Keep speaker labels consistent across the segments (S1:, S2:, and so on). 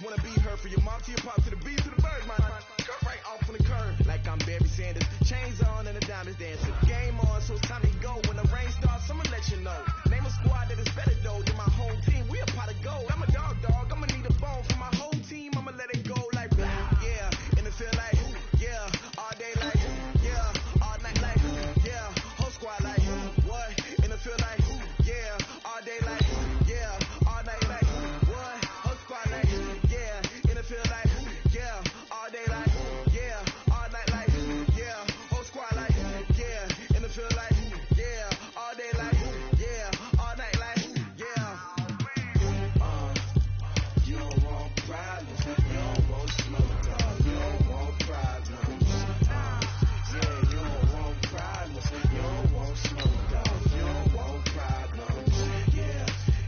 S1: just wanna be heard from your mom to your pop to the beat to the bird, man. Cut right off on the curb, like I'm Barry Sanders. Chains on and the diamonds dancing. Game on, so it's time to go. When the rain starts, I'ma let you know. Name a squad that is better though than my home team. We a pot of gold. I'm a dog. I'ma need a bone for my whole team. I'ma let it go like yeah. And it feel like yeah. All day like yeah. All night like yeah. Whole squad like what? And it feel like yeah. All day like yeah. All night like what? Whole squad like yeah. And it feel like yeah. All day like yeah. All night like yeah. Whole squad like yeah. And it feel like yeah. All day like yeah. All night like yeah. You don't want problems. You don't want smoke, dog. You don't want problems. Yeah, you don't want problems. You don't want smoke, dog. You don't want problems.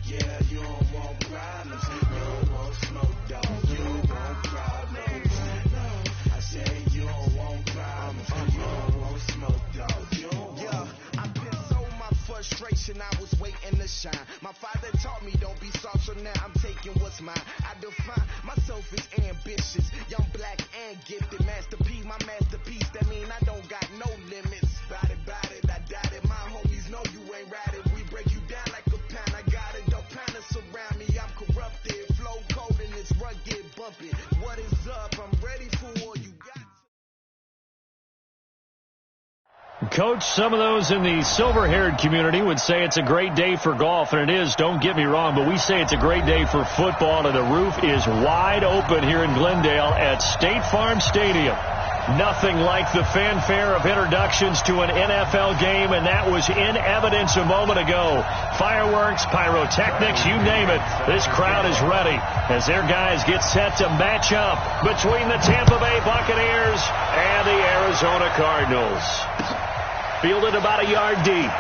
S1: Yeah, you don't want problems. You don't want smoke, dog. You don't want problems. No, I say you don't want problems. You don't want smoke, dog. You don't want. I pissed so my frustration. I was waiting to shine. My father taught me don't be soft, so now I'm taking what's mine. I define myself as ambitious, young, black, and gifted. Masterpiece, my masterpiece. That mean I don't got no limits. Bout it, I doubt it. My homies know you ain't ride it. We break you down like a pound. I got it, don't pound us around me. I'm corrupted, flow cold and it's rugged, bumping. What is up? I'm ready for all you got.
S2: Coach, some of those in the silver-haired community would say it's a great day for golf, and it is, don't get me wrong, but we say it's a great day for football, and the roof is wide open here in Glendale at State Farm Stadium. Nothing like the fanfare of introductions to an NFL game, and that was in evidence a moment ago. Fireworks, pyrotechnics, you name it. This crowd is ready as their guys get set to match up between the Tampa Bay Buccaneers and the Arizona Cardinals. Fielded about a yard deep.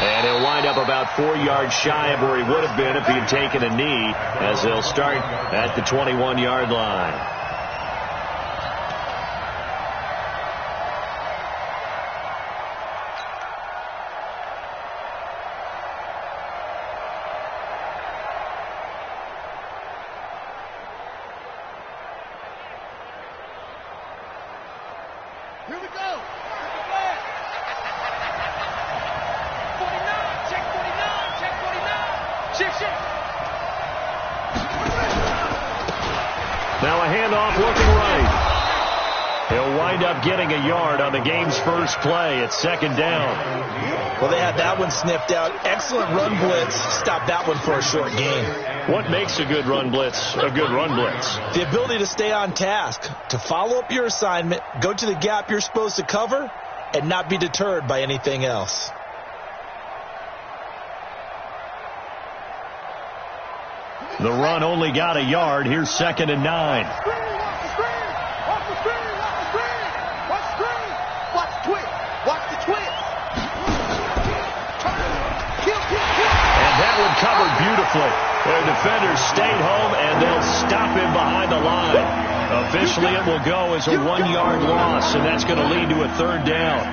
S2: And he'll wind up about 4 yards shy of where he would have been if he had taken a knee, as they'll start at the 21-yard line.
S1: Here we go.
S2: Now a handoff looking right. He'll wind up getting a yard on the game's first play at second down.
S3: Well, they had that one sniffed out. Excellent run blitz. Stop that one for a short gain.
S2: What makes a good run blitz a good run blitz?
S3: The ability to stay on task, to follow up your assignment, go to the gap you're supposed to cover, and not be deterred by anything else.
S2: The run only got a yard. Here's 2nd and 9. Covered beautifully. Their defenders stayed home, and they'll stop him behind the line. Officially, it will go as a 1-yard loss, and that's going to lead to a 3rd down.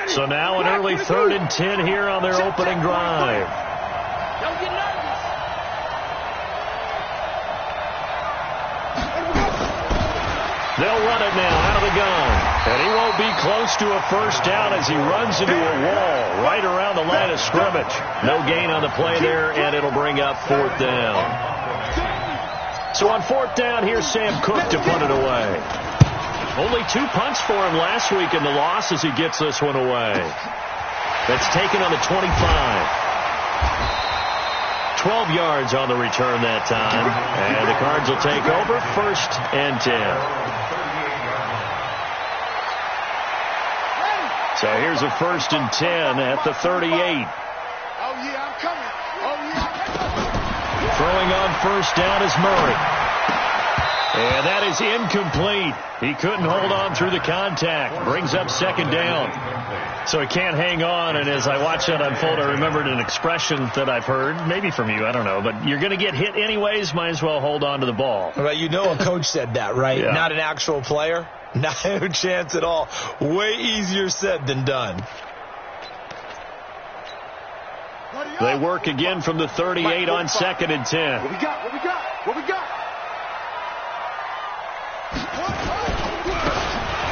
S2: So now an early 3rd and 10 here on their opening drive.
S1: Don't get nervous.
S2: They'll run it now out of the gun. And he won't be close to a first down as he runs into a wall right around the line of scrimmage. No gain on the play there, and it'll bring up 4th down. So on 4th down, here's Sam Cook to punt it away. Only 2 punts for him last week in the loss as he gets this one away. That's taken on the 25. 12 yards on the return that time. And the Cards will take over 1st and 10. So here's a 1st and 10 at the 38.
S1: Oh, yeah, I'm coming. Oh, yeah.
S2: Throwing on 1st down is Murray. And that is incomplete. He couldn't hold on through the contact. Brings up second down. So he can't hang on, and as I watched that unfold, I remembered an expression that I've heard, maybe from you, I don't know, but you're going to get hit anyways, might as well hold on to the ball.
S3: Well, you know a coach said that, right?
S2: Yeah.
S3: Not an actual player. Not a chance at all. Way easier said than done.
S2: They work again from the 38 on 2nd and 10.
S1: What we got? What we got? What we got?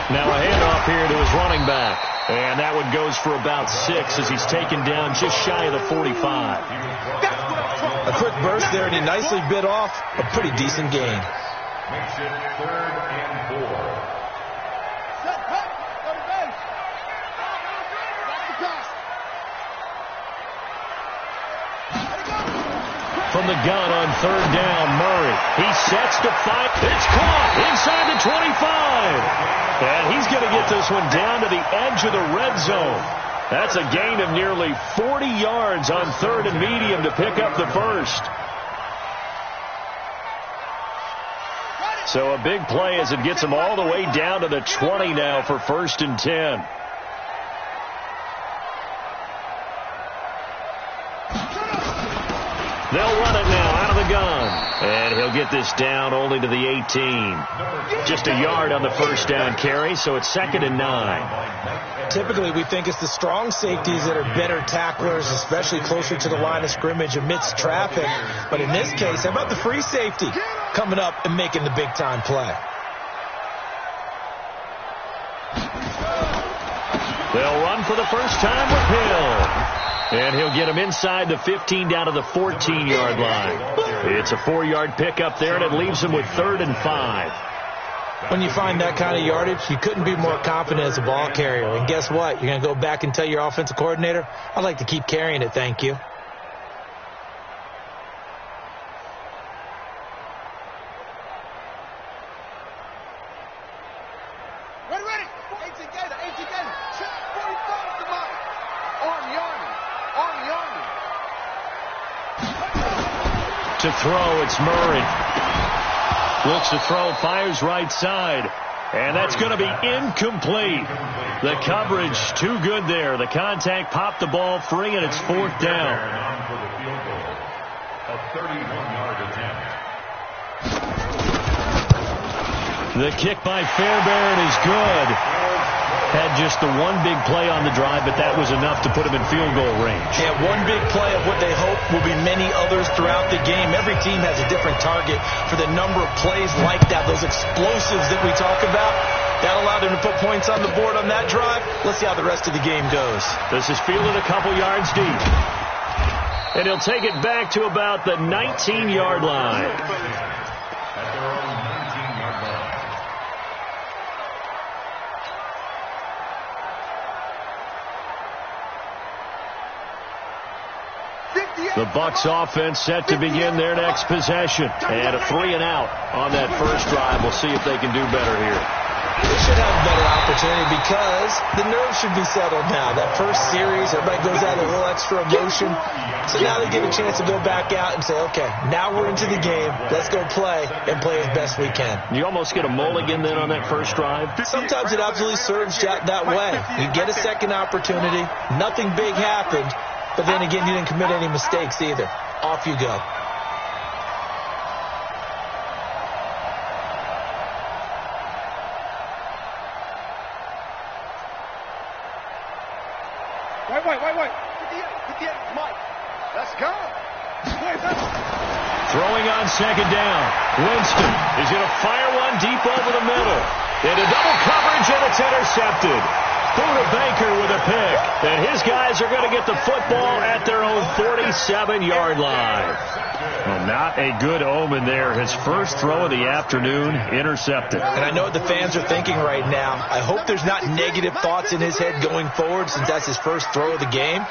S2: Now a handoff here to his running back. And that one goes for about 6 as he's taken down just shy of the 45.
S3: A quick burst there, and he nicely bit off a pretty decent gain.
S4: Makes it 3rd and 4.
S2: From the gun on 3rd down, Murray. He sets to fight. It's caught inside the 25. And he's going to get this one down to the edge of the red zone. That's a gain of nearly 40 yards on 3rd and medium to pick up the first. So a big play as it gets him all the way down to the 20 now for 1st and 10. They'll run it now out of the gun. And he'll get this down only to the 18. Just a yard on the first down carry, so it's 2nd and 9.
S3: Typically, we think it's the strong safeties that are better tacklers, especially closer to the line of scrimmage amidst traffic. But in this case, how about the free safety coming up and making the big-time play?
S2: They'll run for the first time with Hill. And he'll get him inside the 15 down to the 14-yard line. It's a 4-yard pickup there, and it leaves him with 3rd and 5.
S3: When you find that kind of yardage, you couldn't be more confident as a ball carrier. And guess what? You're going to go back and tell your offensive coordinator, I'd like to keep carrying it, thank you.
S1: Ready. 18 gator. 18 gator. 45 to mine. Army.
S2: To throw, it's Murray. Looks to throw, fires right side. And that's going to be incomplete. The coverage too good there. The contact popped the ball free, and it's 4th down.
S4: A 31-yard attempt.
S2: The kick by Fairbairn is good. Had just the one big play on the drive, but that was enough to put him in field goal range.
S3: Yeah, one big play of what they hope will be many others throughout the game. Every team has a different target for the number of plays like that, those explosives that we talk about. That allowed him to put points on the board on that drive. Let's see how the rest of the game goes.
S2: This is fielded a couple yards deep. And he'll take it back to about the 19-yard line.
S4: At their own 19-yard line.
S2: The Bucs offense set to begin their next possession. And a 3 and out on that first drive. We'll see if they can do better here.
S3: They should have a better opportunity because the nerves should be settled now. That first series, everybody goes out with a little extra emotion. So now they get a chance to go back out and say, okay, now we're into the game. Let's go play and play as best we can.
S2: You almost get a mulligan then on that first drive?
S3: Sometimes it absolutely serves that way. You get a second opportunity. Nothing big happened. But then again, you didn't commit any mistakes either. Off you go.
S1: Wait. 58, Mike. Let's go.
S2: Throwing on second down. Winston is going to fire one deep over the middle. Into double coverage, and it's intercepted. Buda Baker with a pick. And his guys are going to get the football at their own 47-yard line. Well, not a good omen there. His first throw of the afternoon intercepted.
S3: And I know what the fans are thinking right now. I hope there's not negative thoughts in his head going forward since that's his first throw of the game.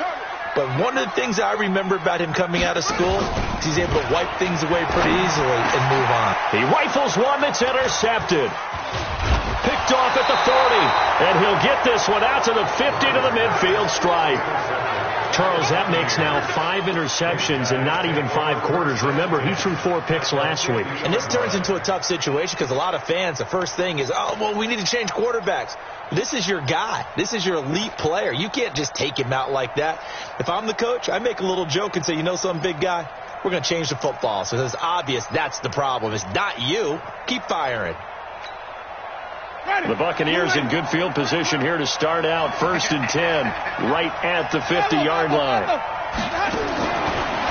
S3: But one of the things I remember about him coming out of school is he's able to wipe things away pretty easily and move on.
S2: He rifles one that's intercepted. Picked off at the 40. And he'll get this one out to the 50 to the midfield stripe. Charles, that makes now 5 interceptions in not even 5 quarters. Remember, he threw 4 picks last week.
S3: And this turns into a tough situation because a lot of fans, the first thing is, oh, well, we need to change quarterbacks. This is your guy. This is your elite player. You can't just take him out like that. If I'm the coach, I make a little joke and say, you know something, big guy? We're going to change the football. So it's obvious that's the problem. It's not you. Keep firing.
S2: The Buccaneers in good field position here to start out. 1st and 10, right at the 50-yard line.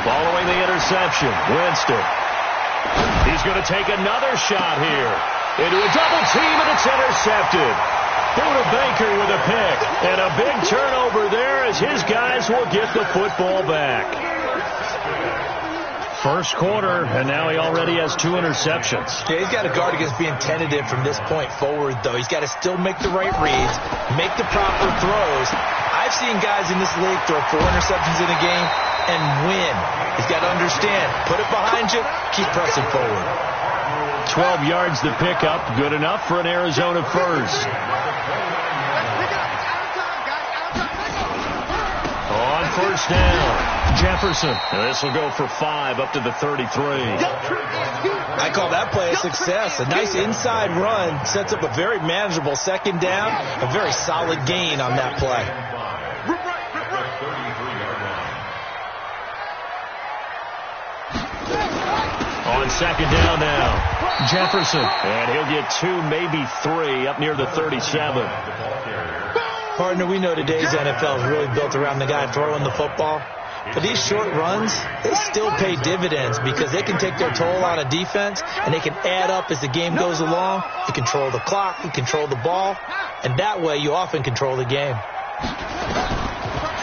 S2: Following the interception, Winston. He's going to take another shot here. Into a double team, and it's intercepted. Buda Baker with a pick. And a big turnover there as his guys will get the football back. First quarter, and now he already has 2 interceptions.
S3: Yeah, he's got to guard against being tentative from this point forward, though. He's got to still make the right reads, make the proper throws. I've seen guys in this league throw 4 interceptions in a game and win. He's got to understand, put it behind you, keep pressing forward.
S2: 12 yards to pick up, good enough for an Arizona first. On first down, Jefferson. This will go for 5 up to the 33.
S3: I call that play a success. A nice inside run sets up a very manageable second down. A very solid gain on that play.
S2: On second down now, Jefferson. And he'll get 2, maybe 3 up near the 37.
S3: Partner, we know today's NFL is really built around the guy throwing the football. But these short runs, they still pay dividends because they can take their toll on a defense, and they can add up as the game goes along. You control the clock, you control the ball, and that way you often control the game.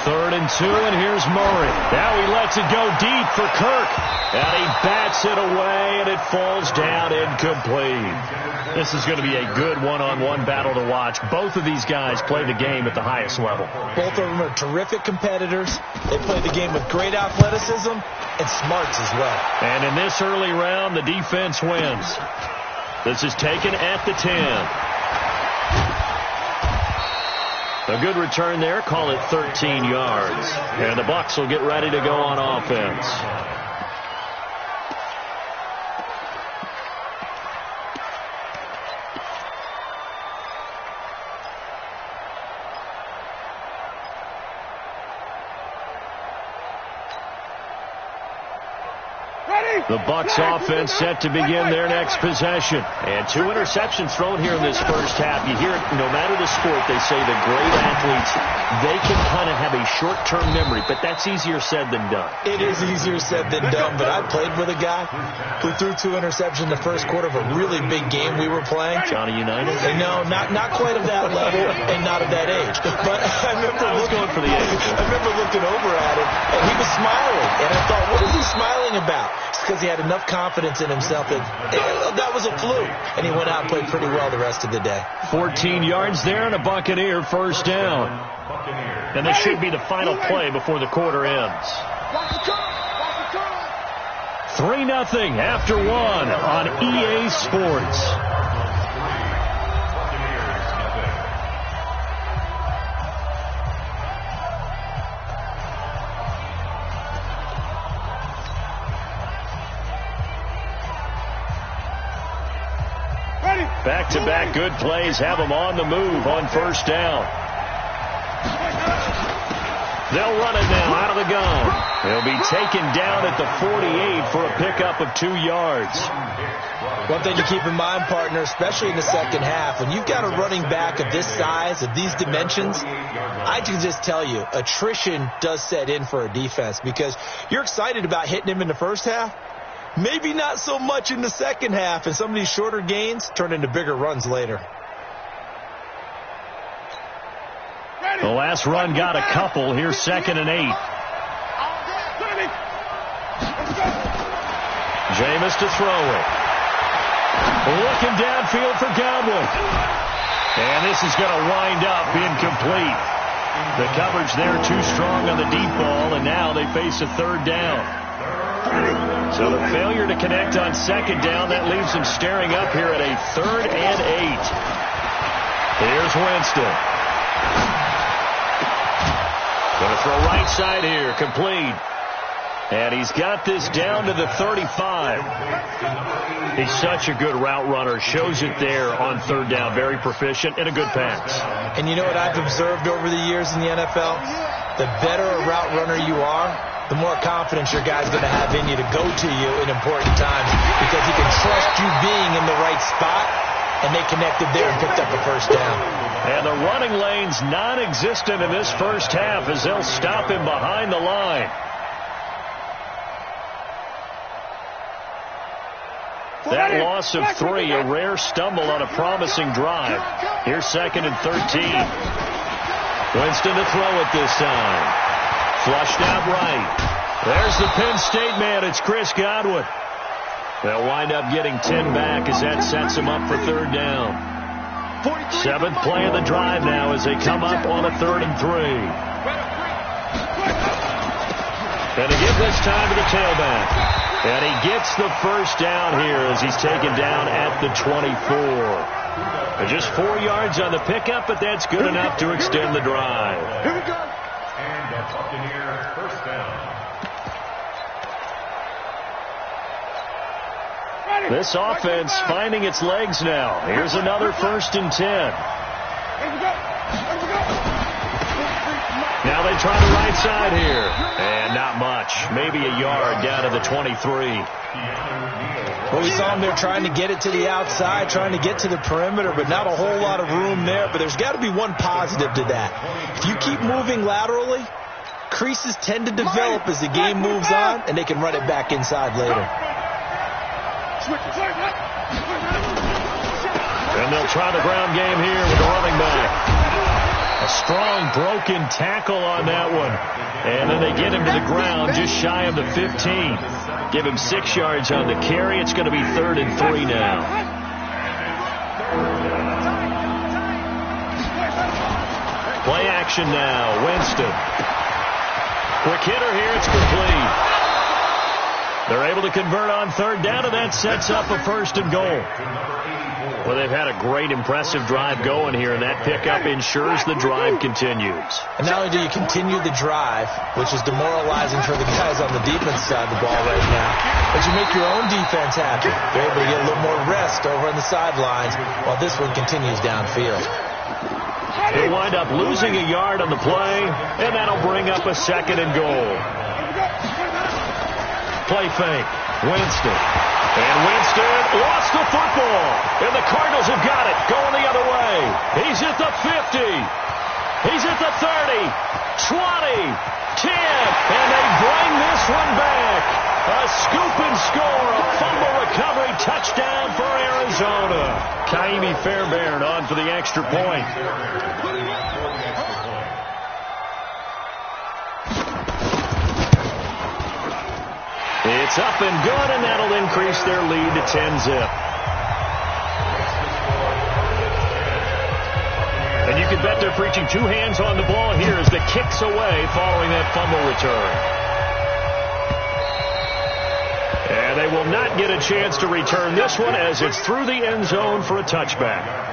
S2: 3rd and 2, and here's Murray. Now he lets it go deep for Kirk. And he bats it away, and it falls down incomplete. This is going to be a good one-on-one battle to watch. Both of these guys play the game at the highest level.
S3: Both of them are terrific competitors. They play the game with great athleticism and smarts as well.
S2: And in this early round, the defense wins. This is taken at the 10. A good return there. Call it 13 yards. And the Bucs will get ready to go on offense. The Bucs offense set to begin their next possession. And 2 interceptions thrown here in this first half. You hear it, no matter the sport, they say the great athletes, they can kind of have a short-term memory, but that's easier said than done.
S3: It is easier said than done, but I played with a guy who threw 2 interceptions in the first quarter of a really big game we were playing.
S2: Johnny Unitas?
S3: No, not quite of that level and not of that age. But I remember
S2: going for the age.
S3: I remember looking over at him, and he was smiling. And I thought, what is he smiling about? It's because he had enough confidence in himself that was a fluke. And he went out and played pretty well the rest of the day.
S2: 14 yards there and a Buccaneer first down. And this should be the final play before the quarter ends. 3-0 after 1 on EA Sports. Back-to-back good plays have them on the move on first down. They'll run it now out of the gun. They'll be taken down at the 48 for a pickup of 2 yards.
S3: One thing to keep in mind, partner, especially in the second half, when you've got a running back of this size, of these dimensions, I can just tell you, attrition does set in for a defense because you're excited about hitting him in the first half. Maybe not so much in the second half, and some of these shorter gains turn into bigger runs later.
S2: The last run got a couple. Here's 2nd and 8. Jameis to throw it. Looking downfield for Godwin. And this is going to wind up incomplete. The coverage there too strong on the deep ball, and now they face a 3rd down. So the failure to connect on 2nd down, that leaves them staring up here at a 3rd and 8. Here's Winston. Going to throw right side here, complete. And he's got this down to the 35. He's such a good route runner. Shows it there on third down. Very proficient and a good pass.
S3: And you know what I've observed over the years in the NFL? The better a route runner you are, the more confidence your guy's going to have in you to go to you in important times because he can trust you being in the right spot, and they connected there and picked up a first down.
S2: And the running lane's non-existent in this first half as they'll stop him behind the line. That loss of 3, a rare stumble on a promising drive. Here's 2nd and 13. Winston to throw it this time. Flushed out right. There's the Penn State man. It's Chris Godwin. They'll wind up getting 10 back as that sets them up for third down. 7th play of the drive now as they come up on a 3rd and 3. And to give this time to the tailback. And he gets the first down here as he's taken down at the 24. Just 4 yards on the pickup, but that's good enough to extend the drive.
S4: And a Buccaneer first down.
S2: This offense finding its legs now. Here's another 1st and 10. Now they try the right side here. And not much. Maybe a yard down to the 23.
S3: Well, we saw him there trying to get it to the outside, trying to get to the perimeter, but not a whole lot of room there. But there's got to be one positive to that. If you keep moving laterally, creases tend to develop as the game moves on, and they can run it back inside later.
S2: And they'll try the ground game here with the running back. A strong broken tackle on that one. And then they get him to the ground just shy of the 15. Give him 6 yards on the carry. It's going to be 3rd and 3 now. Play action now. Winston. Quick hitter here. It's complete. They're able to convert on third down, and that sets up a 1st and goal. Well, they've had a great, impressive drive going here, and that pickup ensures the drive continues.
S3: And not only do you continue the drive, which is demoralizing for the guys on the defense side of the ball right now, but you make your own defense happy. They're able to get a little more rest over on the sidelines while this one continues downfield.
S2: They'll wind up losing a yard on the play, and that'll bring up a 2nd and goal. Play fake. Winston. And Winston lost the football. And the Cardinals have got it. Going the other way. He's at the 50. He's at the 30. 20. 10. And they bring this one back. A scoop and score. A fumble recovery touchdown for Arizona. Kaimi Fairbairn on for the extra point. It's up and good, and that'll increase their lead to 10-zip. And you can bet they're preaching 2 hands on the ball here as the kick's away following that fumble return. And they will not get a chance to return this one as it's through the end zone for a touchback.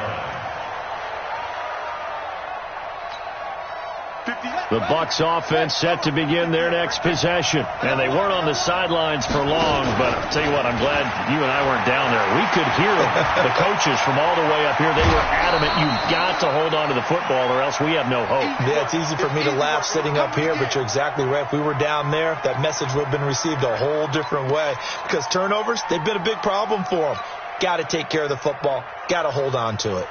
S2: The Bucs offense set to begin their next possession. And they weren't on the sidelines for long, but I'll tell you what, I'm glad you and I weren't down there. We could hear the coaches from all the way up here. They were adamant, you've got to hold on to the football or else we have no hope.
S3: Yeah, it's easy for me to laugh sitting up here, but you're exactly right. If we were down there, that message would have been received a whole different way. Because turnovers, they've been a big problem for them. Got to take care of the football. Got to hold on to it.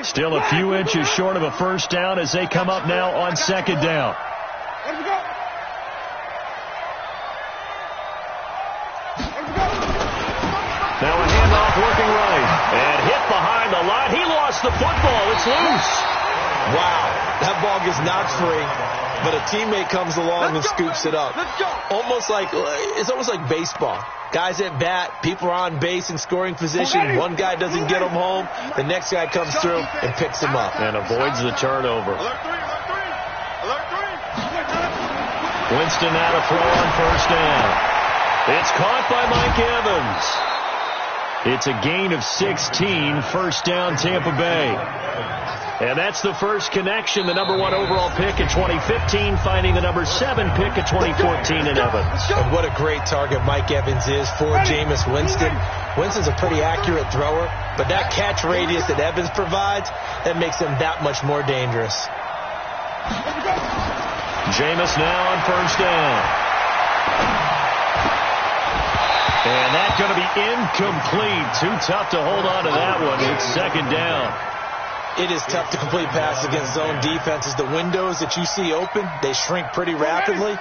S2: Still a few inches short of a first down as they come up now on 2nd down. Now a handoff working right. And hit behind the line. He lost the football. It's loose.
S3: Wow. That ball gets knocked free, but a teammate comes along and scoops it up. It's almost like baseball. Guys at bat, people are on base in scoring position. One guy doesn't get him home. The next guy comes through and picks him up.
S2: And avoids the turnover. Winston now to throw on first down. It's caught by Mike Evans. It's a gain of 16, first down Tampa Bay. And that's the first connection. The number 1 overall pick in 2015 finding the number 7 pick in 2014 in Evans.
S3: And what a great target Mike Evans is for Jameis Winston. Winston's a pretty accurate thrower, but that catch radius that Evans provides, that makes him that much more dangerous.
S2: Jameis now on first down. And that's going to be incomplete. Too tough to hold on to that one. It's second down.
S3: It is tough to complete passes against zone defenses. The windows that you see open, they shrink pretty rapidly.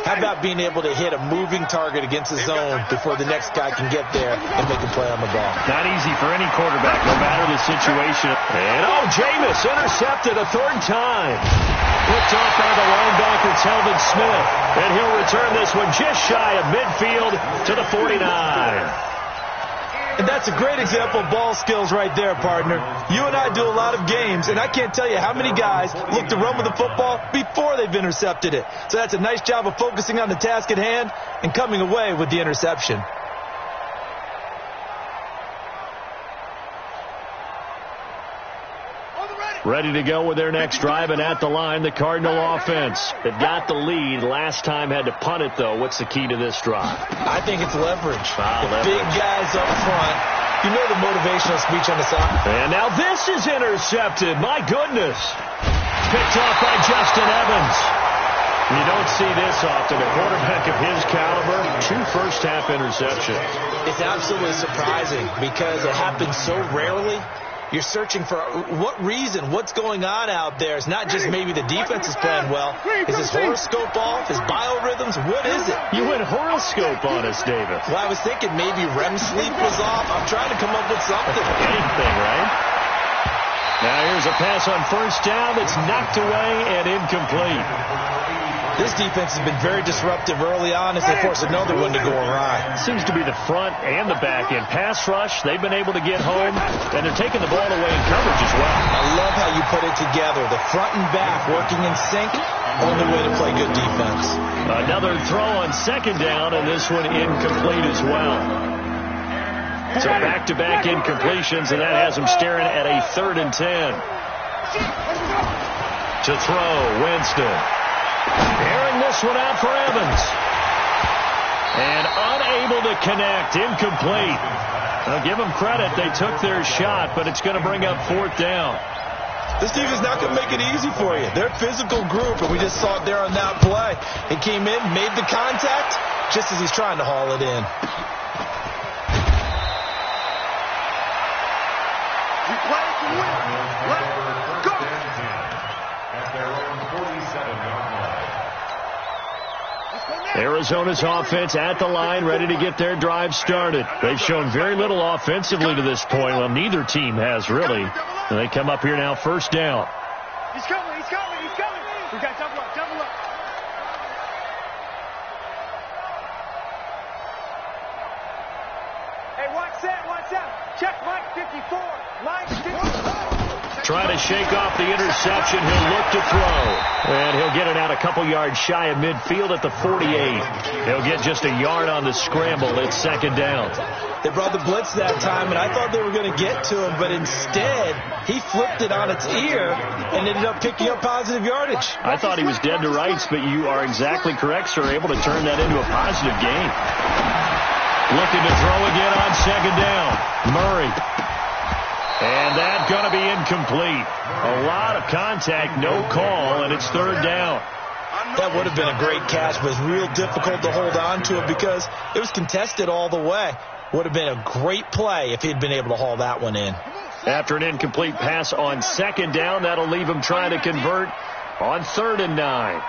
S3: How about being able to hit a moving target against the zone before the next guy can get there and make a play on the ball?
S2: Not easy for any quarterback, no matter the situation. And, Jameis intercepted a third time. Picked off by the linebacker, Telvin Smith. And he'll return this one just shy of midfield to the 49.
S3: And that's a great example of ball skills right there, partner. You and I do a lot of games, and I can't tell you how many guys look to run with the football before they've intercepted it. So that's a nice job of focusing on the task at hand and coming away with the interception.
S2: Ready to go with their next drive, and at the line, the Cardinal offense. They've got the lead. Last time had to punt it, though. What's the key to this drive?
S3: I think it's leverage.
S2: Leverage.
S3: Big guys up front. You know the motivational speech on the side.
S2: And now this is intercepted. My goodness. Picked off by Justin Evans. You don't see this often. A quarterback of his caliber, 2 first-half interceptions.
S3: It's absolutely surprising because it happens so rarely. You're searching for what reason, what's going on out there. It's not just maybe the defense is playing well. Is his horoscope off? His biorhythms? What is it?
S2: You went horoscope on us, David.
S3: Well, I was thinking maybe REM sleep was off. I'm trying to come up with something.
S2: Anything, right? Now here's a pass on first down that's knocked away and incomplete.
S3: This defense has been very disruptive early on as they force another one to go awry.
S2: Seems to be the front and the back end. Pass rush, they've been able to get home, and they're taking the ball away in coverage as well.
S3: I love how you put it together. The front and back working in sync, only way to play good defense.
S2: Another throw on second down, and this one incomplete as well. So back-to-back incompletions, and that has them staring at a 3rd and 10. To throw, Winston. Airing this one out for Evans. And unable to connect. Incomplete. Now give them credit. They took their shot, but it's going to bring up 4th down.
S3: This team is not going to make it easy for you. They're a physical group, and we just saw it there on that play. He came in, made the contact, just as he's trying to haul it in.
S1: We play to win. Let's go.
S2: Arizona's offense at the line, ready to get their drive started. They've shown very little offensively to this point. Well, neither team has really. And they come up here now, first down.
S1: He's coming, he's coming, he's coming. We got double up, double up. Hey, watch that. Check Mike 54. Mike 54.
S2: Trying to shake off the interception. He'll look to throw. And he'll get it out a couple yards shy of midfield at the 48. He'll get just a yard on the scramble. It's second down.
S3: They brought the blitz that time, and I thought they were going to get to him, but instead, he flipped it on its ear and ended up picking up positive yardage.
S2: I thought he was dead to rights, but you are exactly correct, sir. Able to turn that into a positive gain. Looking to throw again on second down. Murray. And that's going to be incomplete. A lot of contact, no call, and it's third down.
S3: That would have been a great catch, but it was real difficult to hold on to it because it was contested all the way. Would have been a great play if he'd been able to haul that one in.
S2: After an incomplete pass on second down, that'll leave him trying to convert on 3rd and 9.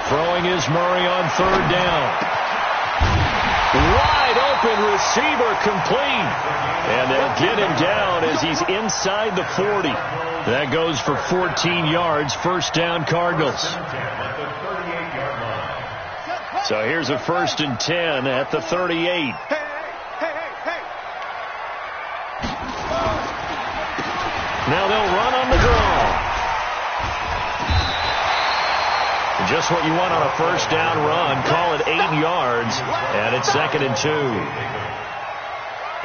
S2: Throwing is Murray on 3rd down. Wide open receiver complete. And they'll get him down as he's inside the 40. That goes for 14 yards. First down, Cardinals. So here's a 1st and 10 at the 38. Now they'll run on the draw. Just what you want on a first down run. Call it 8 yards, and it's 2nd and 2.
S4: 8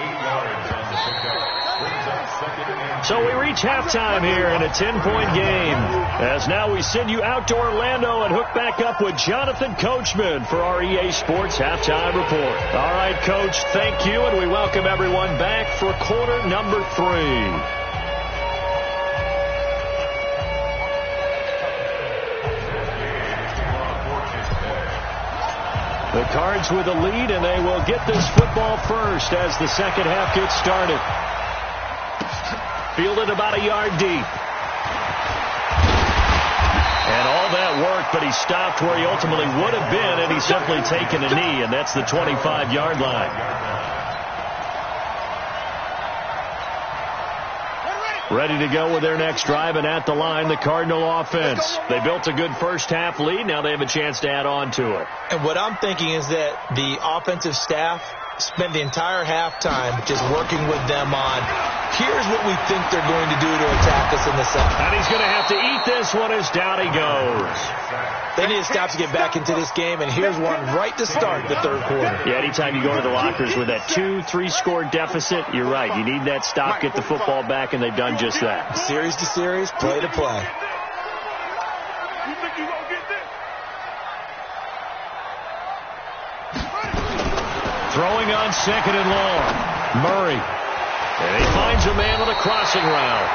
S4: yards on the pickup.
S2: So we reach halftime here in a 10-point game. As now we send you out to Orlando and hook back up with Jonathan Coachman for our EA Sports Halftime Report. All right, Coach, thank you, and we welcome everyone back for quarter number 3. The Cards with a lead, and they will get this football first as the second half gets started. Fielded about a yard deep. And all that work, but he stopped where he ultimately would have been, and he's simply taken a knee, and that's the 25-yard line. Ready to go with their next drive, and at the line, the Cardinal offense. They built a good first-half lead. Now they have a chance to add on to it.
S3: And what I'm thinking is that the offensive staff spent the entire halftime just working with them on, here's what we think they're going to do to attack us in the second.
S2: And he's going to have to eat this one as down he goes.
S3: They need to stop to get back into this game, and here's one right to start the third quarter.
S2: Yeah, anytime you go to the lockers with that 2-3 score deficit, you're right. You need that stop, get the football back, and they've done just that.
S3: Series to series, play to play.
S2: Throwing on second and long. Murray. And he finds a man on the crossing route.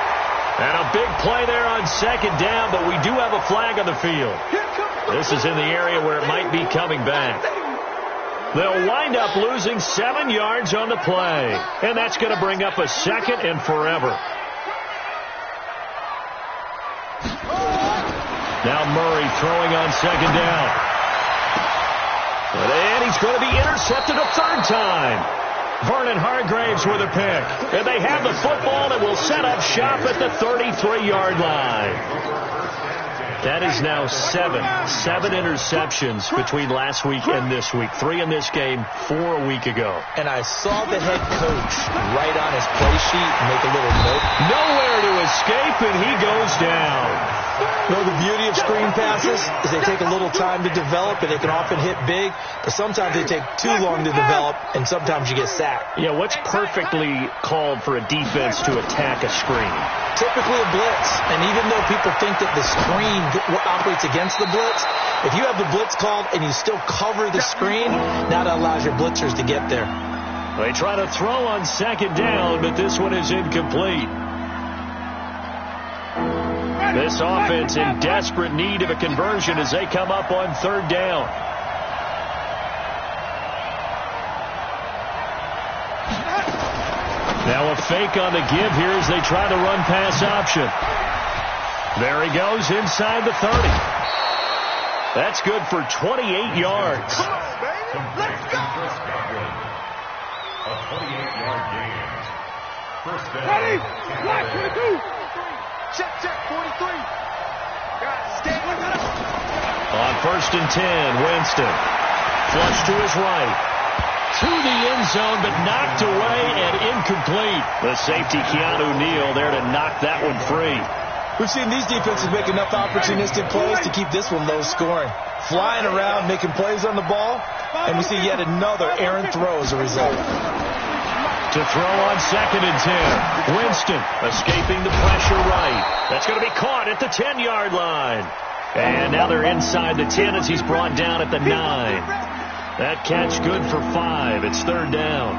S2: And a big play there on second down, but we do have a flag on the field. This is in the area where it might be coming back. They'll wind up losing 7 yards on the play. And that's going to bring up a second and forever. Now Murray throwing on second down. And he's going to be intercepted a third time. Vernon Hargraves with a pick. And they have the football and will set up shop at the 33-yard line. That is now 7 interceptions between last week and this week. 3 in this game, 4 a week ago.
S3: And I saw the head coach write on his play sheet and make a little note.
S2: Nowhere to escape, and he goes down.
S3: You know, the beauty of screen passes is they take a little time to develop, and they can often hit big, but sometimes they take too long to develop, and sometimes you get sacked.
S2: Yeah, what's perfectly called for a defense to attack a screen?
S3: Typically a blitz, and even though people think that the screen operates against the blitz, if you have the blitz called and you still cover the screen, now that allows your blitzers to get there.
S2: They try to throw on second down, but this one is incomplete. This offense in desperate need of a conversion as they come up on third down. Now a fake on the give here as they try to run pass option. There he goes inside the 30. That's good for 28 yards.
S1: Come on, baby. Let's go.
S4: A 28-yard gain. First down.
S1: Ready? 1, 2, 3. Check, 43. Stand with us.
S2: On first and 10, Winston. Flush to his right. To the end zone, but knocked away and incomplete. The safety, Keanu Neal, there to knock that one free.
S3: We've seen these defenses make enough opportunistic plays to keep this one low scoring. Flying around, making plays on the ball, and we see yet another errant throw as a result.
S2: To throw on second and 10. Winston escaping the pressure right. That's going to be caught at the 10-yard line. And now they're inside the 10 as he's brought down at the 9. That catch good for 5. It's third down.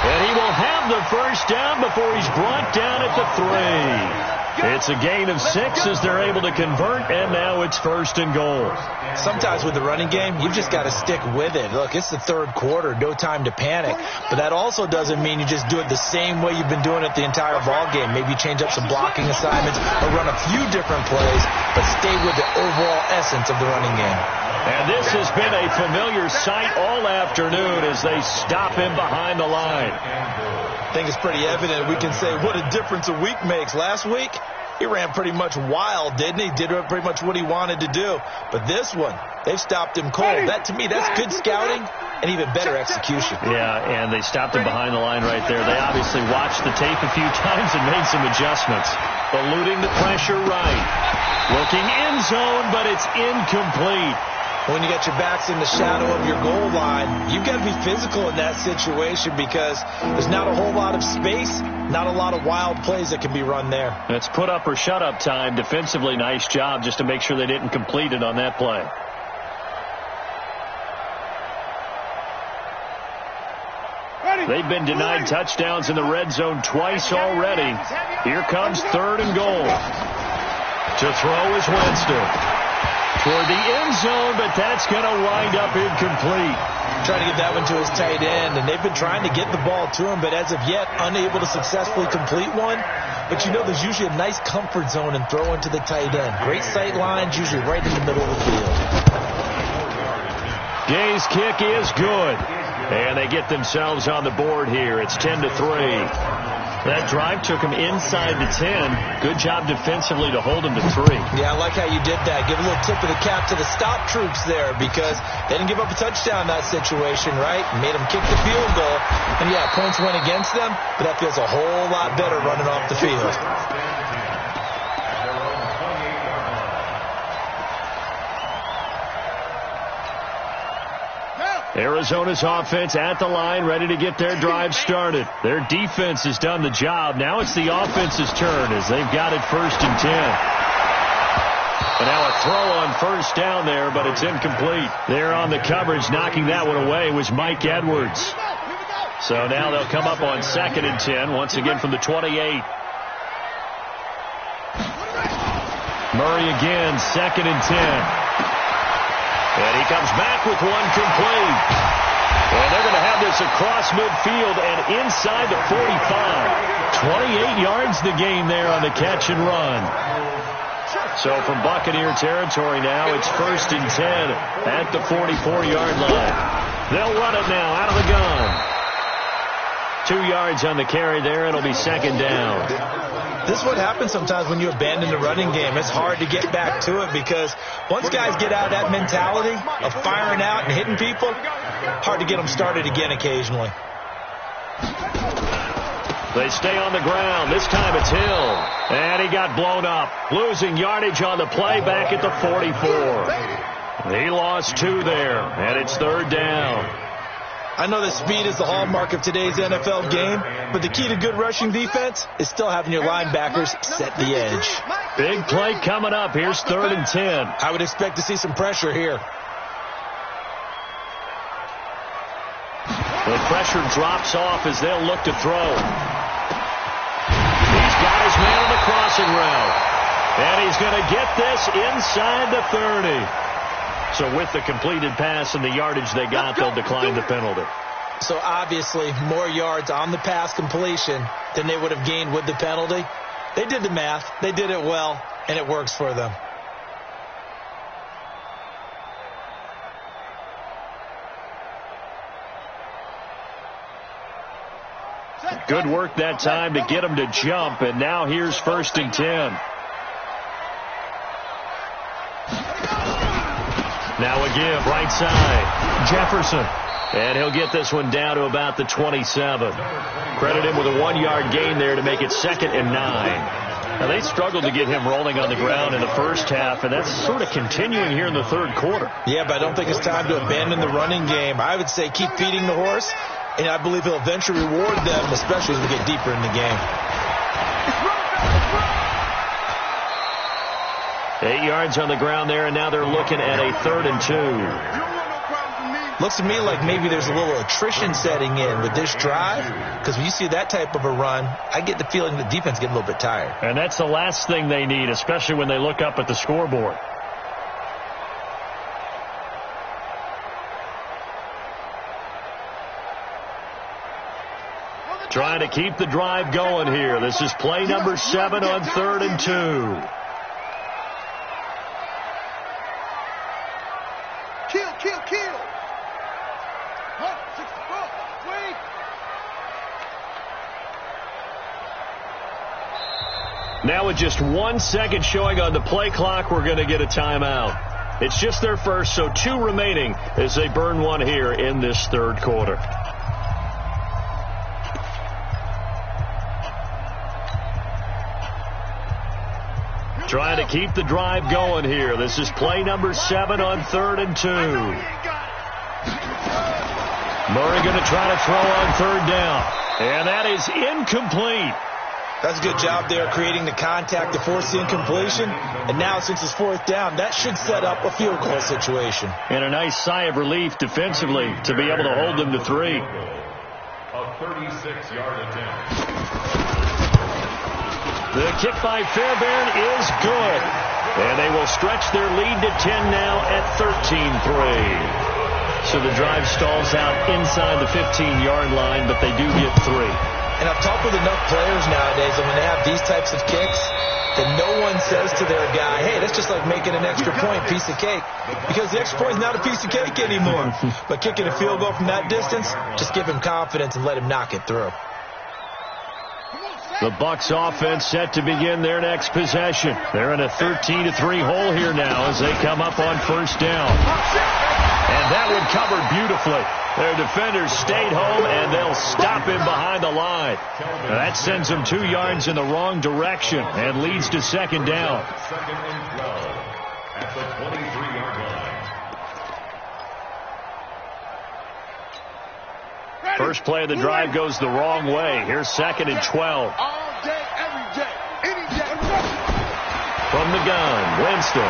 S2: And he will have the first down before he's brought down at the 3. It's a gain of 6 as they're able to convert, and now it's first and goal.
S3: Sometimes with the running game, you've just got to stick with it. Look, it's the third quarter, no time to panic. But that also doesn't mean you just do it the same way you've been doing it the entire ball game. Maybe you change up some blocking assignments or run a few different plays, but stay with the overall essence of the running game.
S2: And this has been a familiar sight all afternoon as they stop him behind the line.
S3: I think it's pretty evident. We can say what a difference a week makes. Last week, He ran pretty much wild, didn't he? Did pretty much what he wanted to do. But this one, they've stopped him cold. That, to me, that's good scouting and even better execution.
S2: Yeah, and they stopped him behind the line right there. They obviously watched the tape a few times and made some adjustments. Eluding the pressure right. Looking end zone, but it's incomplete.
S3: When you got your backs in the shadow of your goal line, you've got to be physical in that situation because there's not a whole lot of space, not a lot of wild plays that can be run there.
S2: It's put up or shut up time. Defensively, nice job just to make sure they didn't complete it on that play. They've been denied touchdowns in the red zone twice already. Here comes 3rd and goal. To throw is Winston. Toward the end zone, but that's going to wind up incomplete.
S3: Trying to get that one to his tight end, and they've been trying to get the ball to him, but as of yet, unable to successfully complete one. But you know there's usually a nice comfort zone in throwing to the tight end. Great sight lines, usually right in the middle of the field.
S2: Gay's kick is good. And they get themselves on the board here. It's 10-3. That drive took him inside the 10. Good job defensively to hold him to 3.
S3: Yeah, I like how you did that. Give a little tip of the cap to the stop troops there because they didn't give up a touchdown in that situation, right? Made them kick the field goal. And, yeah, points went against them, but that feels a whole lot better running off the field.
S2: Arizona's offense at the line, ready to get their drive started. Their defense has done the job. Now it's the offense's turn as they've got it 1st and 10. And now a throw on 1st down there, but it's incomplete. There on the coverage, knocking that one away was Mike Edwards. So now they'll come up on 2nd and 10, once again from the 28. Murray again, 2nd and 10. And he comes back with one complete. And they're going to have this across midfield and inside the 45. 28 yards the gain there on the catch and run. So from Buccaneer territory now, it's 1st and 10 at the 44-yard line. They'll run it now out of the gun. 2 yards on the carry there. It'll be 2nd down.
S3: This is what happens sometimes when you abandon the running game. It's hard to get back to it because once guys get out of that mentality of firing out and hitting people, hard to get them started again occasionally.
S2: They stay on the ground. This time it's Hill. And he got blown up. Losing yardage on the play back at the 44. He lost 2 there, and it's 3rd down.
S3: I know that speed is the hallmark of today's NFL game, but the key to good rushing defense is still having your linebackers set the edge.
S2: Big play coming up. Here's 3rd and 10.
S3: I would expect to see some pressure here.
S2: The pressure drops off as they'll look to throw. He's got his man on the crossing route. And he's going to get this inside the 30. So with the completed pass and the yardage they got, they'll decline the penalty.
S3: So obviously more yards on the pass completion than they would have gained with the penalty. They did the math. They did it well, and it works for them.
S2: Good work that time to get them to jump, and now here's 1st and 10. Now a give, right side. Jefferson. And he'll get this one down to about the 27. Credit him with a 1-yard gain there to make it 2nd and 9. Now they struggled to get him rolling on the ground in the first half, and that's sort of continuing here in the 3rd quarter.
S3: Yeah, but I don't think it's time to abandon the running game. I would say keep feeding the horse, and I believe he'll eventually reward them, especially as we get deeper in the game.
S2: 8 yards on the ground there, and now they're looking at a 3rd and 2.
S3: Looks to me like maybe there's a little attrition setting in with this drive, because when you see that type of a run, I get the feeling the defense get a little bit tired.
S2: And that's the last thing they need, especially when they look up at the scoreboard. Trying to keep the drive going here. This is play number 7 on 3rd and 2.
S1: Kill. Hunt, 64, swing.
S2: Now with just 1 second showing on the play clock, we're going to get a timeout. It's just their first, so 2 remaining as they burn one here in this third quarter. Trying to keep the drive going here. This is play number 7 on 3rd and 2. Murray going to try to throw on 3rd down. And that is incomplete.
S3: That's a good job there creating the contact to force the incompletion. And now since it's 4th down, that should set up a field goal situation.
S2: And a nice sigh of relief defensively to be able to hold them to 3.
S4: A 36-yard attempt.
S2: The kick by Fairbairn is good. And they will stretch their lead to 10 now at 13-3. So the drive stalls out inside the 15-yard line, but they do get 3.
S3: And I've talked with enough players nowadays that when they have these types of kicks, that no one says to their guy, hey, that's just like making an extra point, piece of cake. Because the extra point is not a piece of cake anymore. But kicking a field goal from that distance, just give him confidence and let him knock it through.
S2: The Bucs offense set to begin their next possession. They're in a 13-3 hole here now as they come up on 1st down. And that one covered beautifully. Their defenders stayed home, and they'll stop him behind the line. Now that sends them 2 yards in the wrong direction and leads to 2nd down.
S4: 2nd and 12 at the 23-yard line.
S2: First play of the drive goes the wrong way. Here's 2nd and 12.
S1: All day, every day, any day.
S2: From the gun, Winston.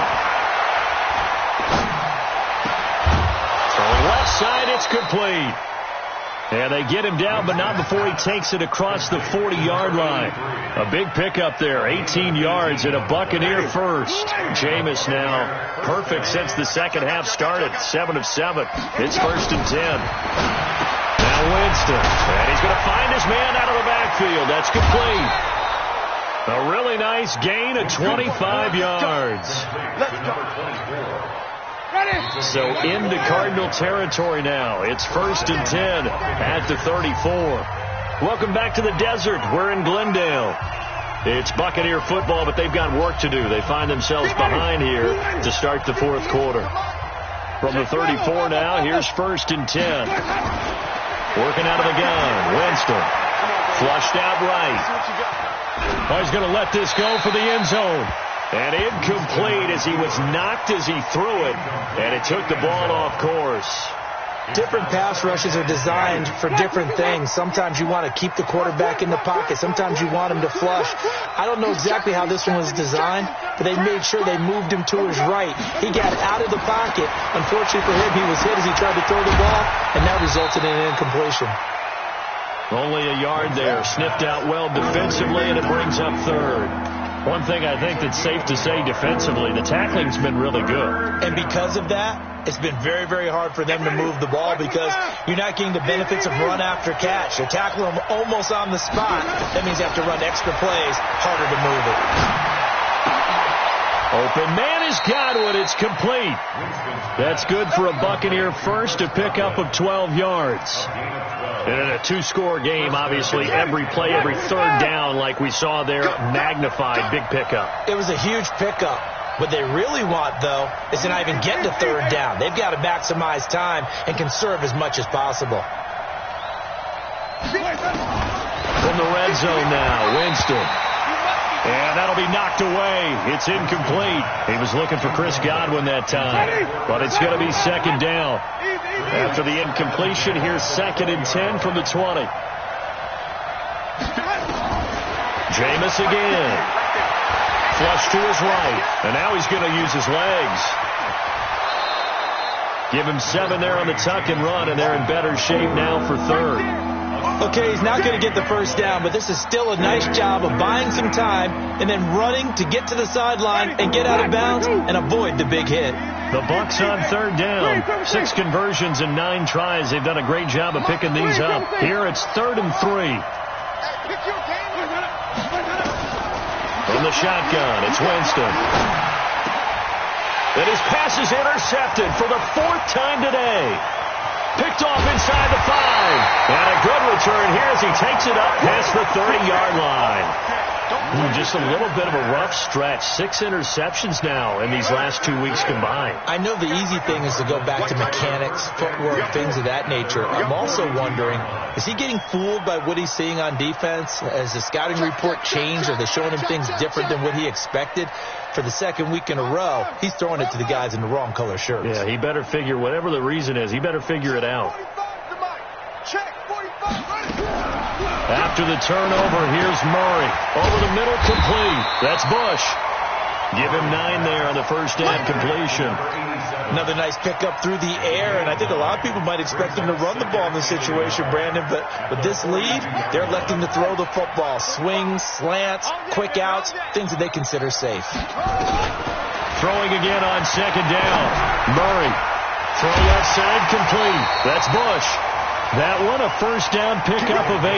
S2: Left side, it's complete. And they get him down, but not before he takes it across the 40-yard line. A big pickup there, 18 yards and a Buccaneer first. Jameis now perfect since the second half started, 7 of 7. It's 1st and 10. Now Winston, and he's going to find his man out of the backfield. That's complete. A really nice gain of 25 yards.
S1: Let's go.
S2: So into Cardinal territory now. It's 1st and 10 at the 34. Welcome back to the desert. We're in Glendale. It's Buccaneer football, but they've got work to do. They find themselves behind here to start the 4th quarter. From the 34 now, here's 1st and 10. Working out of the gun. Winston. Flushed out right. Oh, he's going to let this go for the end zone. And incomplete as he was knocked as he threw it. And it took the ball off course.
S3: Different pass rushes are designed for different things. Sometimes you want to keep the quarterback in the pocket. Sometimes you want him to flush. I don't know exactly how this one was designed, but they made sure they moved him to his right. He got out of the pocket. Unfortunately for him, he was hit as he tried to throw the ball, and that resulted in an incompletion.
S2: Only a yard there. Snipped out well defensively, and it brings up 3rd. One thing I think that's safe to say defensively, the tackling's been really good.
S3: And because of that, it's been very, very hard for them to move the ball because you're not getting the benefits of run after catch. You're tackling them almost on the spot. That means you have to run extra plays, harder to move it.
S2: Open man is Godwin. It's complete. That's good for a Buccaneer first, a pickup of 12 yards. And in a 2-score game, obviously, every play, every 3rd down, like we saw there, magnified, big pickup.
S3: It was a huge pickup. What they really want, though, is to not even get to 3rd down. They've got to maximize time and conserve as much as possible.
S2: From the red zone now, Winston. And that'll be knocked away. It's incomplete. He was looking for Chris Godwin that time. But it's going to be 2nd down. After the incompletion, here's 2nd and 10 from the 20. Jameis again. Flush to his right. And now he's going to use his legs. Give him 7 there on the tuck and run, and they're in better shape now for 3rd.
S3: Okay, he's not going to get the 1st down, but this is still a nice job of buying some time and then running to get to the sideline and get out of bounds and avoid the big hit.
S2: The Bucs on 3rd down. 6 conversions and 9 tries. They've done a great job of picking these up. Here it's 3rd and 3. From the shotgun, it's Winston. And his pass is intercepted for the 4th time today. Picked off inside the 5. And a good return here as he takes it up past the 30-yard line. Just a little bit of a rough stretch. 6 interceptions now in these last 2 weeks combined.
S3: I know the easy thing is to go back to mechanics, footwork, things of that nature. I'm also wondering, is he getting fooled by what he's seeing on defense? Has the scouting report changed? Are they showing him things different than what he expected? For the second week in a row, he's throwing it to the guys in the wrong color shirts.
S2: Yeah, he better figure, whatever the reason is, he better figure it out. After the turnover, here's Murray. Over the middle, complete. That's Bush. Give him 9 there on the first down completion.
S3: Another nice pickup through the air, and I think a lot of people might expect him to run the ball in this situation, Brandon, but with this lead, they're electing to throw the football. Swings, slants, quick outs, things that they consider safe.
S2: Throwing again on second down. Murray. Throw left side, complete. That's Bush. That one a first down pickup of 8.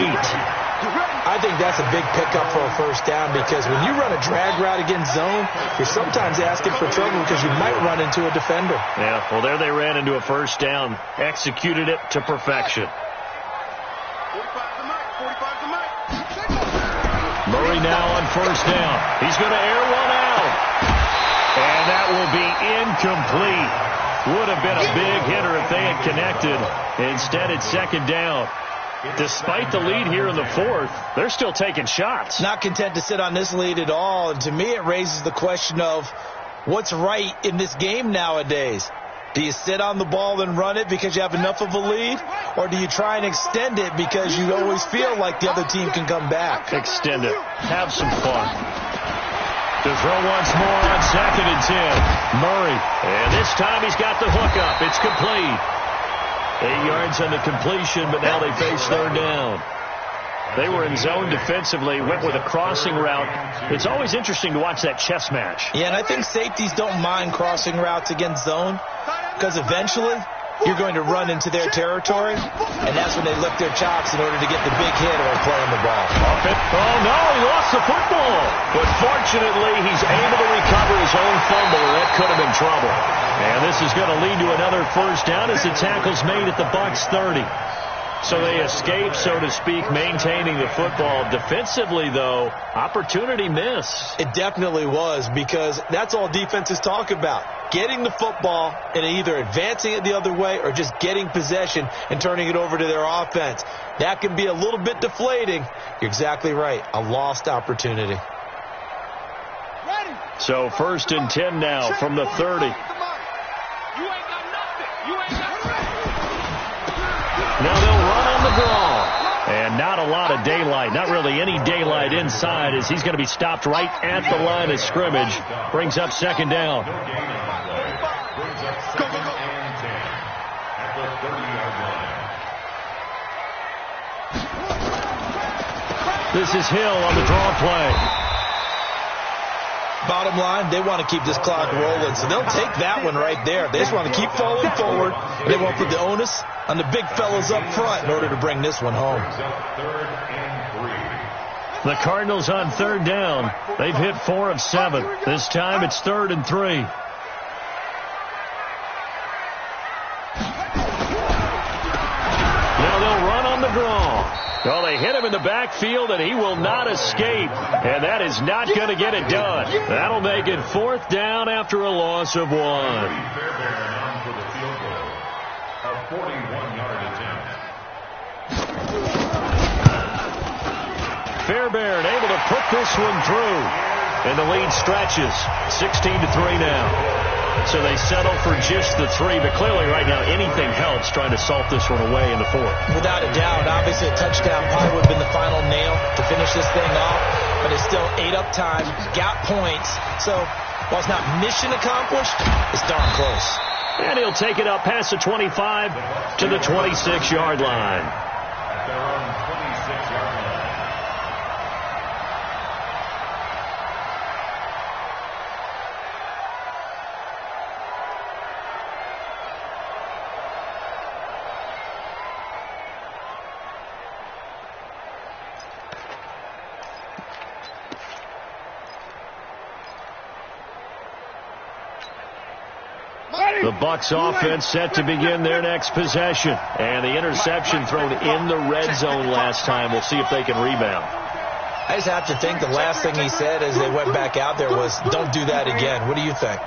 S3: I think that's a big pickup for a first down because when you run a drag route against zone, you're sometimes asking for trouble because you might run into a defender.
S2: Yeah, well, there they ran into a first down. Executed it to perfection. Murray now on first down. He's going to air one out. And that will be incomplete. Would have been a big hitter if they had connected. Instead, it's second down. Despite the lead here in the fourth, they're still taking shots.
S3: Not content to sit on this lead at all. And to me, it raises the question of what's right in this game nowadays. Do you sit on the ball and run it because you have enough of a lead? Or do you try and extend it because you always feel like the other team can come back?
S2: Extend it. Have some fun. To throw once more on second and 10. Murray. And this time he's got the hook up. It's complete. 8 yards on the completion, but now they face third down. They were in zone defensively, went with a crossing route. It's always interesting to watch that chess match.
S3: Yeah, and I think safeties don't mind crossing routes against zone because eventually you're going to run into their territory, and that's when they lift their chops in order to get the big hit or playing the ball.
S2: Oh, no, he lost the football. But fortunately, he's able to recover his own fumble, or that could have been trouble. And this is going to lead to another first down as the tackle's made at the Bucs 30. So they escape, so to speak, maintaining the football. Defensively, though, opportunity missed.
S3: It definitely was, because that's all defenses talk about. Getting the football and either advancing it the other way or just getting possession and turning it over to their offense. That can be a little bit deflating. You're exactly right. A lost opportunity.
S2: So 1st and 10 now from the 30. Now they'll run on the draw. And not a lot of daylight. Not really any daylight inside as he's going to be stopped right at the line of scrimmage. Brings up second down. This is Hill on the draw play.
S3: Bottom line, they want to keep this clock rolling, so they'll take that one right there. They just want to keep falling forward. They won't put the onus on the big fellas up front in order to bring this one home.
S2: The Cardinals on third down. They've hit 4 of 7. This time it's 3rd and 3. Now they'll run on the draw. Well, they hit him in the backfield, and he will not escape. And that is not going to get it done. That'll make it 4th down after a loss of 1.
S4: Fairbairn on for the field goal. A 41-yard attempt.
S2: Fairbairn able to put this one through. And the lead stretches. 16-3 now. So they settle for just the 3, but clearly right now anything helps trying to salt this one away in the 4th.
S3: Without a doubt, obviously a touchdown probably would have been the final nail to finish this thing off, but it's still ate up time, got points, so while it's not mission accomplished, it's darn close.
S2: And he'll take it up past the 25 to the 26-yard line.
S4: At their own 26-yard line.
S2: The Bucs offense set to begin their next possession. And the interception thrown in the red zone last time. We'll see if they can rebound.
S3: I just have to think the last thing he said as they went back out there was, don't do that again. What do you think?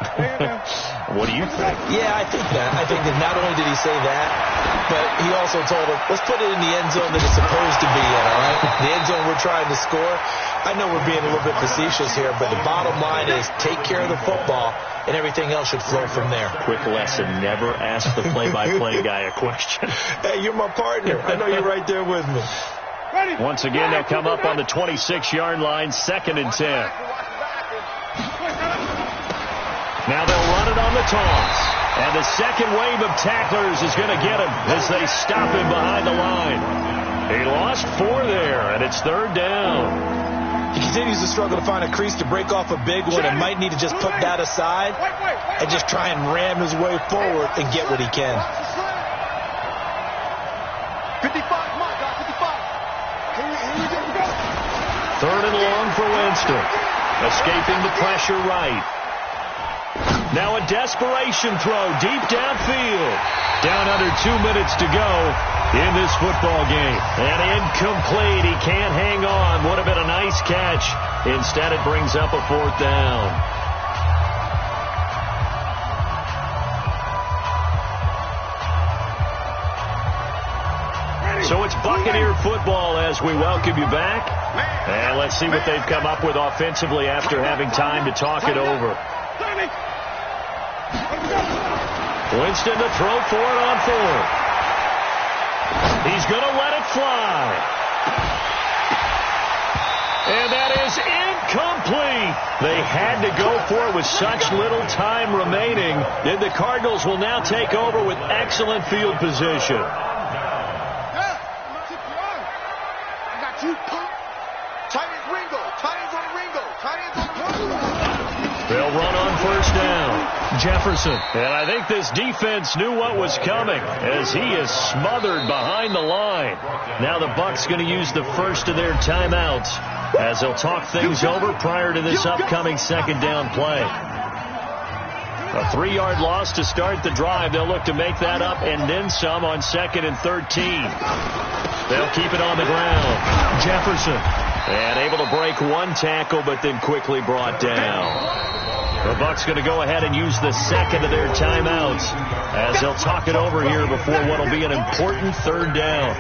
S2: What do you think?
S3: Yeah, I think that. I think that not only did he say that, but he also told him, let's put it in the end zone that it's supposed to be in, all right? The end zone we're trying to score. I know we're being a little bit facetious here, but the bottom line is take care of the football, and everything else should flow from there.
S2: Quick lesson, never ask the play-by-play guy a question.
S3: Hey, you're my partner. I know you're right there with me.
S2: Once again, they'll come up on the 26-yard line, 2nd and 10. Now they'll run it on the toss. And the second wave of tacklers is going to get him as they stop him behind the line. He lost 4 there, and it's 3rd down.
S3: He continues to struggle to find a crease to break off a big one and might need to just put that aside and just try and ram his way forward and get what he can.
S2: 3rd and long for Winston. Escaping the pressure right. Now a desperation throw deep downfield. Down under 2 minutes to go in this football game. And incomplete. He can't hang on. Would have been a nice catch. Instead, it brings up a 4th down. So it's Buccaneer football as we welcome you back. And let's see what they've come up with offensively after having time to talk it over. Winston to throw for it on 4th. He's going to let it fly. And that is incomplete. They had to go for it with such little time remaining. And the Cardinals will now take over with excellent field position. They'll run on 1st down. Jefferson. And I think this defense knew what was coming as he is smothered behind the line. Now the Bucs going to use the first of their timeouts as they'll talk things over prior to this upcoming 2nd down play. A 3-yard loss to start the drive. They'll look to make that up and then some on 2nd and 13. They'll keep it on the ground. Jefferson. And able to break 1 tackle, but then quickly brought down. The Bucs going to go ahead and use the 2nd of their timeouts as they'll talk it over here before what will be an important 3rd down.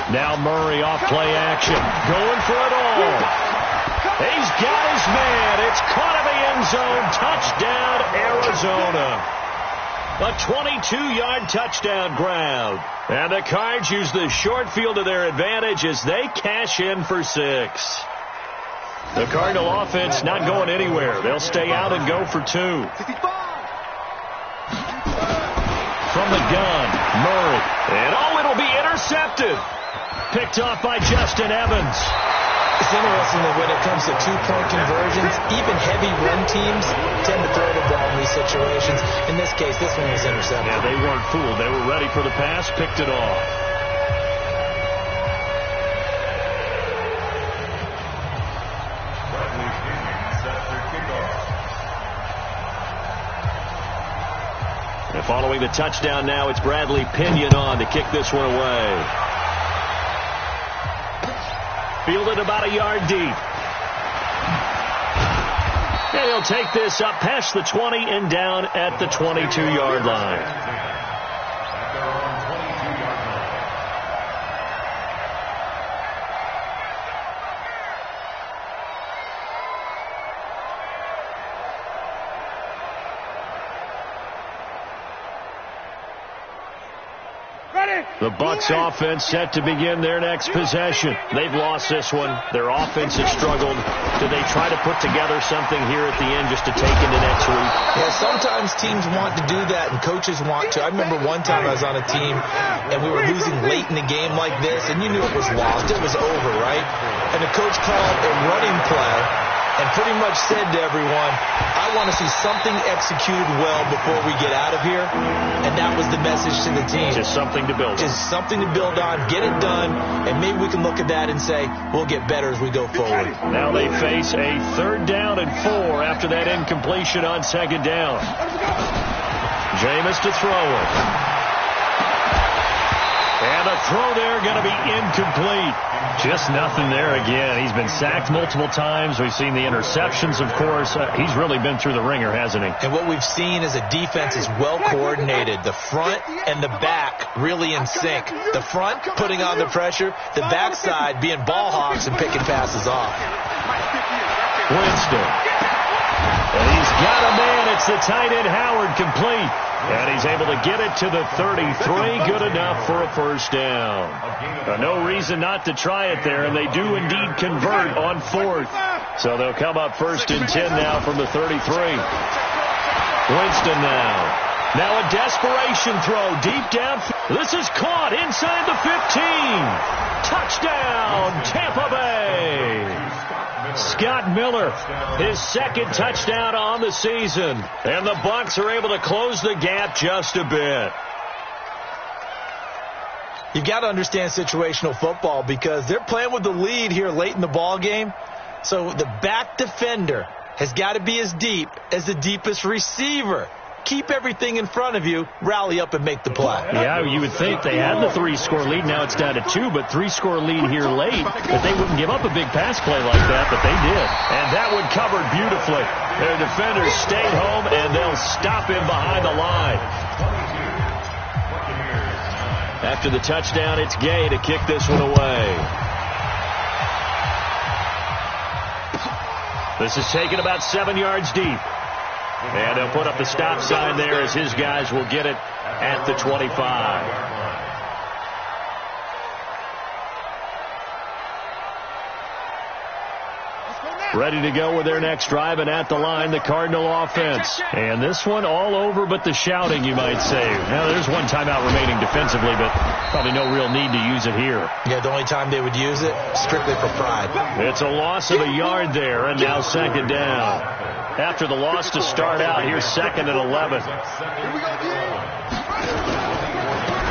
S2: Now Murray off play action. Going for it all. He's got his man. It's caught in the end zone. Touchdown, Arizona. A 22-yard touchdown grab. And the Cards use the short field to their advantage as they cash in for 6. The Cardinal offense not going anywhere. They'll stay out and go for 2. From the gun, Murray. And it'll be intercepted. Picked off by Justin Evans.
S3: It's interesting that when it comes to 2-point conversions, even heavy run teams tend to throw the ball in these situations. In this case, this one was intercepted.
S2: Yeah, they weren't fooled. They were ready for the pass, picked it off. And following the touchdown now, it's Bradley Pinion on to kick this one away. Fielded about a yard deep. And he'll take this up past the 20 and down at the 22-yard line. The Bucs offense set to begin their next possession. They've lost this one. Their offense has struggled. Do they try to put together something here at the end just to take into next week?
S3: Yeah, sometimes teams want to do that and coaches want to. I remember one time I was on a team and we were losing late in the game like this and you knew it was lost. It was over, right? And the coach called a running play and pretty much said to everyone, I want to see something executed well before we get out of here. And that was the message to the team.
S2: Just something to build on.
S3: Just something to build on, get it done, and maybe we can look at that and say, we'll get better as we go forward.
S2: Now they face a 3rd down and 4 after that incompletion on 2nd down. Jameis to throw it. And a throw there going to be incomplete. Just nothing there again. He's been sacked multiple times. We've seen the interceptions, of course. He's really been through the ringer, hasn't he?
S3: And what we've seen is a defense is well coordinated. The front and the back really in sync. The front putting on the pressure. The backside being ball hawks and picking passes off.
S2: Winston. And he's got a man. It's the tight end Howard, complete. And he's able to get it to the 33. Good enough for a 1st down. No reason not to try it there, and they do indeed convert on 4th. So they'll come up 1st and 10 now from the 33. Winston now. Now a desperation throw deep down. This is caught inside the 15. Touchdown, Tampa Bay. Scott Miller, his 2nd touchdown on the season. And the Bucs are able to close the gap just a bit.
S3: You've got to understand situational football because they're playing with the lead here late in the ball game. So the back defender has got to be as deep as the deepest receiver. Keep everything in front of you, rally up and make the play.
S2: Yeah, you would think they had the 3-score lead. Now it's down to 2, but 3-score lead here late, that they wouldn't give up a big pass play like that, but they did. And that one covered beautifully. Their defenders stayed home, and they'll stop him behind the line. After the touchdown, it's Gay to kick this one away. This is taken about 7 yards deep. And they'll put up the stop sign there as his guys will get it at the 25. Ready to go with their next drive, and at the line, the Cardinal offense. And this one all over but the shouting, you might say. Now, there's one timeout remaining defensively, but probably no real need to use it here.
S3: Yeah, the only time they would use it, strictly for pride.
S2: It's a loss of a yard there, and now 2nd down. After the loss to start out, here's 2nd and 11.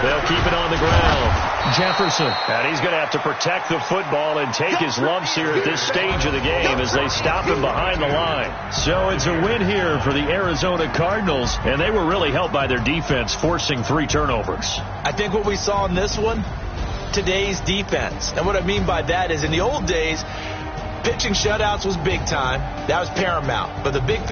S2: They'll keep it on the ground. Jefferson. And he's going to have to protect the football and take his lumps here at this stage of the game as they stop him behind the line. So it's a win here for the Arizona Cardinals, and they were really helped by their defense forcing 3 turnovers.
S3: I think what we saw in this one, today's defense. And what I mean by that is in the old days, pitching shutouts was big time. That was paramount. But the big